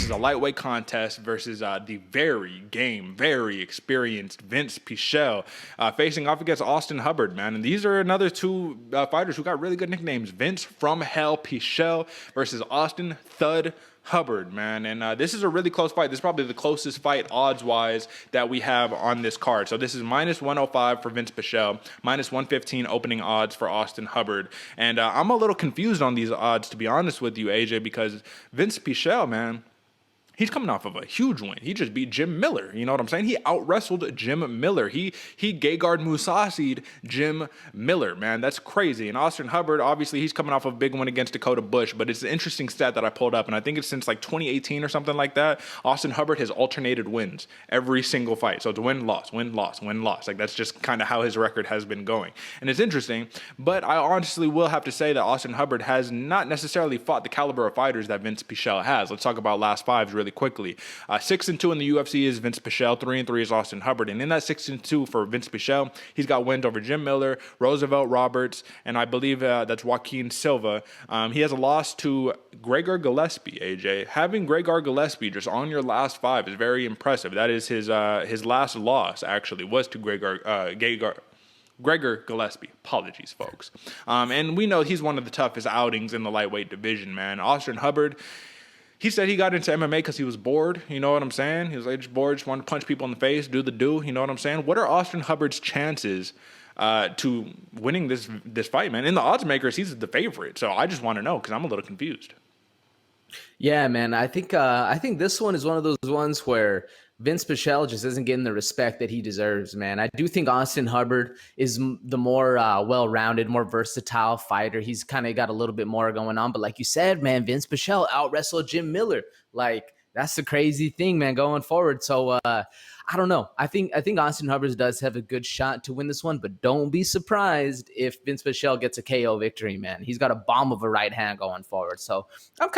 is a lightweight contest versus the very experienced Vinc Pichel facing off against Austin Hubbard, man. And these are another two fighters who got really good nicknames. Vince from Hell Pichel versus Austin Thud Hubbard, man. And this is a really close fight. This is probably the closest fight odds-wise that we have on this card. So this is minus 105 for Vinc Pichel, minus 115 opening odds for Austin Hubbard. And I'm a little confused on these odds, to be honest with you, AJ, because Vinc Pichel, man, he's coming off of a huge win. He just beat Jim Miller. You know what I'm saying? He out-wrestled Jim Miller. He Gegard Mousasi'd Jim Miller, man. That's crazy. And Austin Hubbard, obviously, he's coming off of a big win against Dakota Bush, but it's an interesting stat that I pulled up, and I think it's since like 2018 or something like that, Austin Hubbard has alternated wins every single fight. So it's win-loss, win-loss, win-loss. Like, that's just kind of how his record has been going. And it's interesting, but I honestly will have to say that Austin Hubbard has not necessarily fought the caliber of fighters that Vinc Pichel has. Let's talk about last fives really quickly. 6-2 in the UFC is Vinc Pichel. 3-3 is Austin Hubbard. And in that 6-2 for Vinc Pichel, he's got wins over Jim Miller, Roosevelt Roberts, and I believe that's Joaquin Silva. He has a loss to Gregor Gillespie, AJ. Having Gregor Gillespie just on your last five is very impressive. That is his last loss, actually, was to Gregor Gillespie. Apologies, folks. And we know he's one of the toughest outings in the lightweight division, man. Austin Hubbard, he said he got into MMA because he was bored. You know what I'm saying? He was like, just bored, just wanted to punch people in the face, do the do. You know what I'm saying? What are Austin Hubbard's chances to winning this fight, man? In the odds makers, he's the favorite. So I just want to know because I'm a little confused. Yeah, man. I think this one is one of those ones where Vinc Pichel just isn't getting the respect that he deserves, man. I do think Austin Hubbard is the more well-rounded, more versatile fighter. He's kind of got a little bit more going on. But like you said, man, Vinc Pichel out-wrestled Jim Miller. Like, that's the crazy thing, man, going forward. So I don't know. I think Austin Hubbard does have a good shot to win this one, but don't be surprised if Vinc Pichel gets a KO victory, man. He's got a bomb of a right hand going forward. So I'm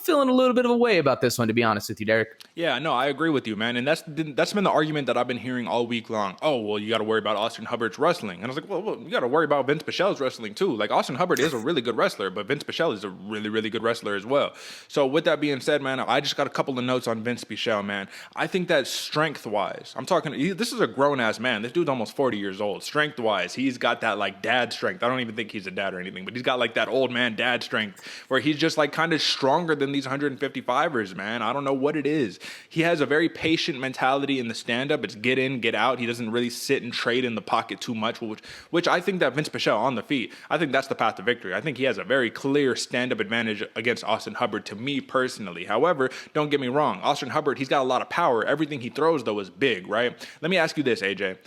feeling a little bit of a way about this one, to be honest with you, Derek. Yeah, no, I agree with you, man. And that's been the argument that I've been hearing all week long. Oh, well, you got to worry about Austin Hubbard's wrestling. And I was like, well, you got to worry about Vinc Pichel's wrestling too. Like, Austin Hubbard is a really good wrestler, but Vinc Pichel is a really, really good wrestler as well. So with that being said, man, I just got a couple of notes on Vinc Pichel, man. I think that strength-wise, I'm talking, this is a grown-ass man. This dude's almost 40 years old. Strength-wise, he's got that, like, dad strength. I don't even think he's a dad or anything, but he's got, like, that old man dad strength where he's just, like, kind of stronger than these 155ers, man. I don't know what it is. He has a very patient mentality in the stand-up. It's get in, get out. He doesn't really sit and trade in the pocket too much, which I think that Vinc Pichel on the feet, I think that's the path to victory. I think he has a very clear stand-up advantage against Austin Hubbard, to me personally. However, don't get me wrong. Austin Hubbard, he's got a lot of power. Everything he throws, though, is big, right? Let me ask you this, AJ.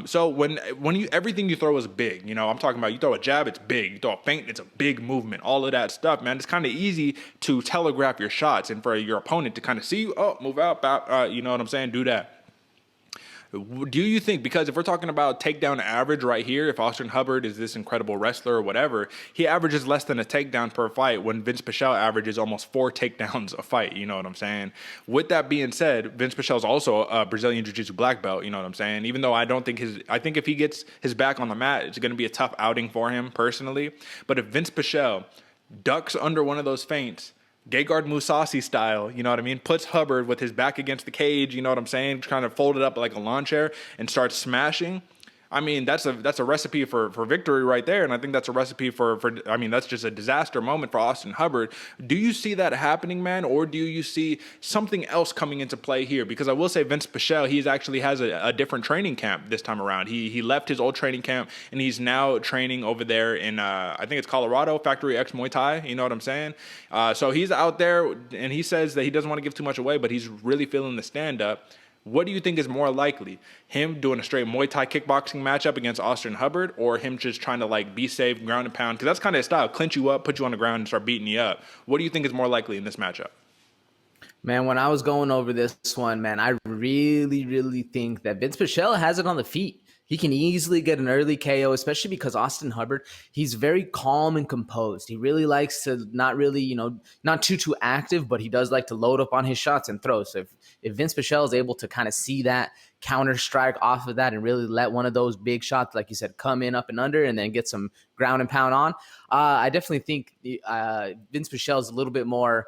So when everything you throw is big, you know, I'm talking about you throw a jab, it's big. You throw a feint, it's a big movement. All of that stuff, man. It's kind of easy to telegraph your shots and for your opponent to kind of see you, oh, move out, you know what I'm saying? Do that. Do you think, because if we're talking about takedown average right here, if Austin Hubbard is this incredible wrestler or whatever, he averages less than a takedown per fight when Vinc Pichel averages almost 4 takedowns a fight, you know what I'm saying? With that being said, Vinc Pichel is also a Brazilian Jiu-Jitsu black belt, you know what I'm saying? Even though I think if he gets his back on the mat, it's going to be a tough outing for him personally. But if Vinc Pichel ducks under one of those feints, Gegard Mousasi style, you know what I mean? Puts Hubbard with his back against the cage, you know what I'm saying? Kind of fold it up like a lawn chair and starts smashing. I mean, that's a recipe for victory right there. And I think that's a recipe I mean, that's just a disaster moment for Austin Hubbard. Do you see that happening, man? Or do you see something else coming into play here? Because I will say Vinc Pichel, he actually has a different training camp this time around. He left his old training camp and he's now training over there in, I think it's Colorado, Factory X Muay Thai. You know what I'm saying? So he's out there and he says that he doesn't want to give too much away, but he's really feeling the stand-up. What do you think is more likely? Him doing a straight Muay Thai kickboxing matchup against Austin Hubbard, or him just trying to like be safe, ground and pound? Because that's kind of his style. Clinch you up, put you on the ground, and start beating you up. What do you think is more likely in this matchup? Man, when I was going over this one, man, I really, really think that Vinc Pichel has it on the feet. He can easily get an early KO, especially because Austin Hubbard, he's very calm and composed. He really likes to not really, you know, not too active, but he does like to load up on his shots and throw. So if Vinc Pichel is able to kind of see that counter strike off of that and really let one of those big shots, like you said, come in up and under and then get some ground and pound on, I definitely think Vinc Pichel is a little bit more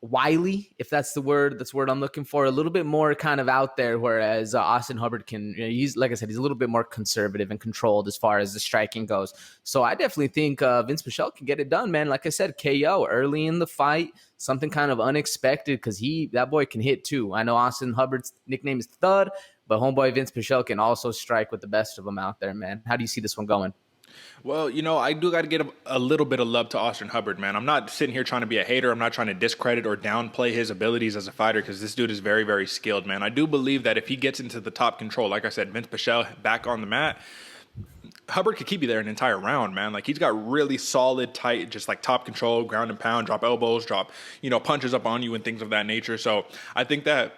wily, if that's the word I'm looking for, a little bit more kind of out there, whereas Austin Hubbard can, he's, like I said, he's a little bit more conservative and controlled as far as the striking goes. So I definitely think Vinc Pichel can get it done, man. Like I said, KO early in the fight, something kind of unexpected, because that boy can hit too. I know Austin Hubbard's nickname is Thud, but homeboy Vinc Pichel can also strike with the best of them out there, man. How do you see this one going? Well, I do got to give a little bit of love to Austin Hubbard, man. I'm not sitting here trying to be a hater. I'm not trying to discredit or downplay his abilities as a fighter, because this dude is very, very skilled, man. I do believe that if he gets into the top control, like I said, Vinc Pichel back on the mat, Hubbard could keep you there an entire round, man. Like, he's got really solid, tight, just like top control, ground and pound, drop elbows, drop, punches up on you and things of that nature. So I think that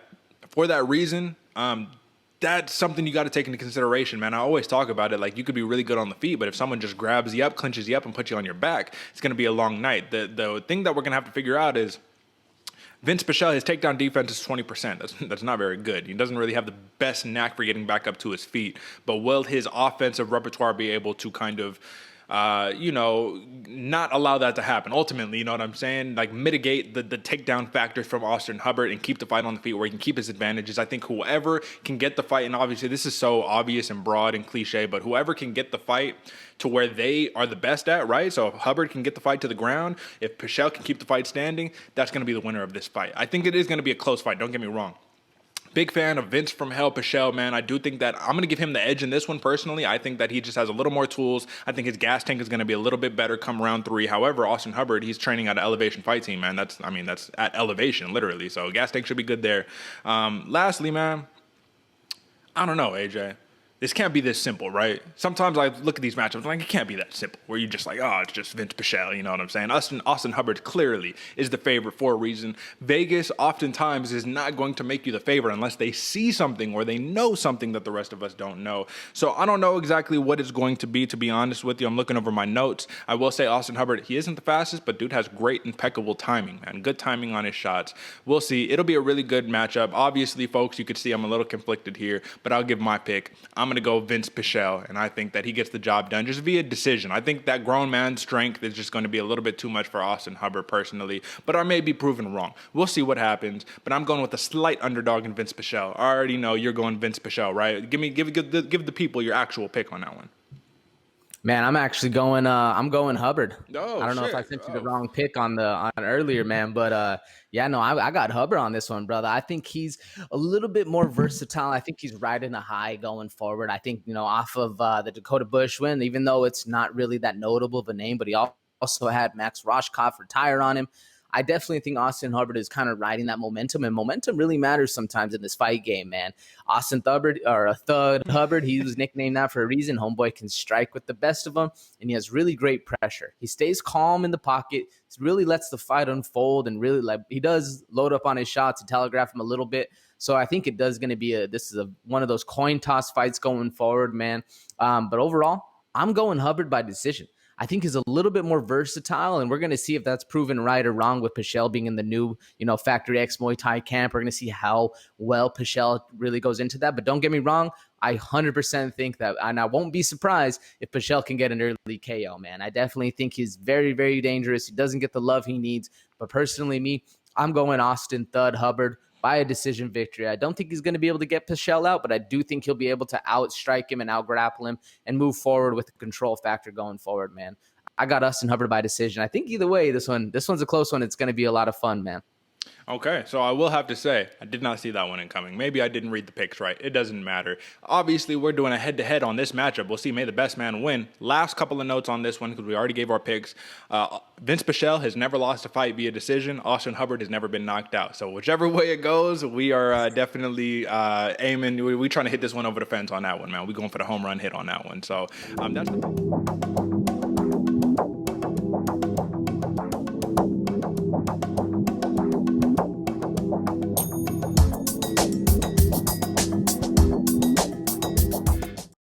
for that reason, that's something you got to take into consideration, man. I always talk about it. Like, you could be really good on the feet, but if someone just grabs you up, clinches you up, and puts you on your back, it's going to be a long night. The thing that we're going to have to figure out is Vinc Pichel, his takedown defense is 20%. That's not very good. He doesn't really have the best knack for getting back up to his feet. But will his offensive repertoire be able to kind of not allow that to happen? Ultimately, you know what I'm saying? Like, mitigate the takedown factors from Austin Hubbard and keep the fight on the feet where he can keep his advantages. I think whoever can get the fight, and obviously this is so obvious and broad and cliche, but whoever can get the fight to where they are the best at, right? So if Hubbard can get the fight to the ground, if Pichel can keep the fight standing, that's going to be the winner of this fight. I think it is going to be a close fight, don't get me wrong. Big fan of Vinc from Hell Pichel, man. I do think that I'm going to give him the edge in this one personally. I think that he just has a little more tools. I think his gas tank is going to be a little bit better come round 3. However, Austin Hubbard, he's training at an Elevation Fight Team, man. That's at elevation, literally. So gas tank should be good there. Lastly, man, I don't know, AJ. This can't be this simple, right? Sometimes I look at these matchups like, it can't be that simple, where you're just like, oh, it's just Vinc Pichel, you know what I'm saying? Austin Hubbard clearly is the favorite for a reason. Vegas oftentimes is not going to make you the favorite unless they see something or they know something that the rest of us don't know. So I don't know exactly what it's going to be honest with you. I'm looking over my notes. I will say Austin Hubbard, he isn't the fastest, but dude has great, impeccable timing, man. Good timing on his shots. We'll see. It'll be a really good matchup. Obviously, folks, you could see I'm a little conflicted here, but I'll give my pick. I'm going to go Vinc Pichel, and I think that he gets the job done just via decision. I think that grown man strength is just going to be a little bit too much for Austin Hubbard personally, but I may be proven wrong. We'll see what happens, but I'm going with a slight underdog in Vinc Pichel. I already know you're going Vinc Pichel, right? Give the people your actual pick on that one. Man, I'm actually going. I'm going Hubbard. Oh, I don't know if I sent you the wrong pick on earlier, man, but yeah, no, I got Hubbard on this one, brother. I think he's a little bit more versatile. I think he's riding a high going forward. I think off of the Dakota Bush win, even though it's not really that notable of a name, but he also had Max Roshkoff retire on him. I definitely think Austin Hubbard is kind of riding that momentum, and momentum really matters sometimes in this fight game, man. Austin Hubbard, or Thud Hubbard, he was nicknamed that for a reason. Homeboy can strike with the best of them, and he has really great pressure. He stays calm in the pocket, really lets the fight unfold, and really he does load up on his shots and telegraph him a little bit. So I think it does going to be one of those coin toss fights going forward, man. But overall, I'm going Hubbard by decision. I think he's a little bit more versatile, and we're going to see if that's proven right or wrong with Pichel being in the new, Factory X Muay Thai camp. We're going to see how well Pichel really goes into that. But don't get me wrong, I 100% think that, and I won't be surprised if Pichel can get an early KO, man. I definitely think he's very, very dangerous. He doesn't get the love he needs. But personally, I'm going Austin Thud Hubbard by a decision victory. I don't think he's going to be able to get Pichel out, but I do think he'll be able to outstrike him and outgrapple him and move forward with the control factor going forward, man. I got Austin Hubbard by decision. I think either way, this one's a close one. It's going to be a lot of fun, man. Okay, so I will have to say, I did not see that one incoming. Maybe I didn't read the picks right. It doesn't matter. Obviously, we're doing a head-to-head on this matchup. We'll see. May the best man win. Last couple of notes on this one, because we already gave our picks. Vinc Pichel has never lost a fight via decision. Austin Hubbard has never been knocked out. So whichever way it goes, we are definitely aiming. We're trying to hit this one over the fence on that one, man. We're going for the home run hit on that one. So that's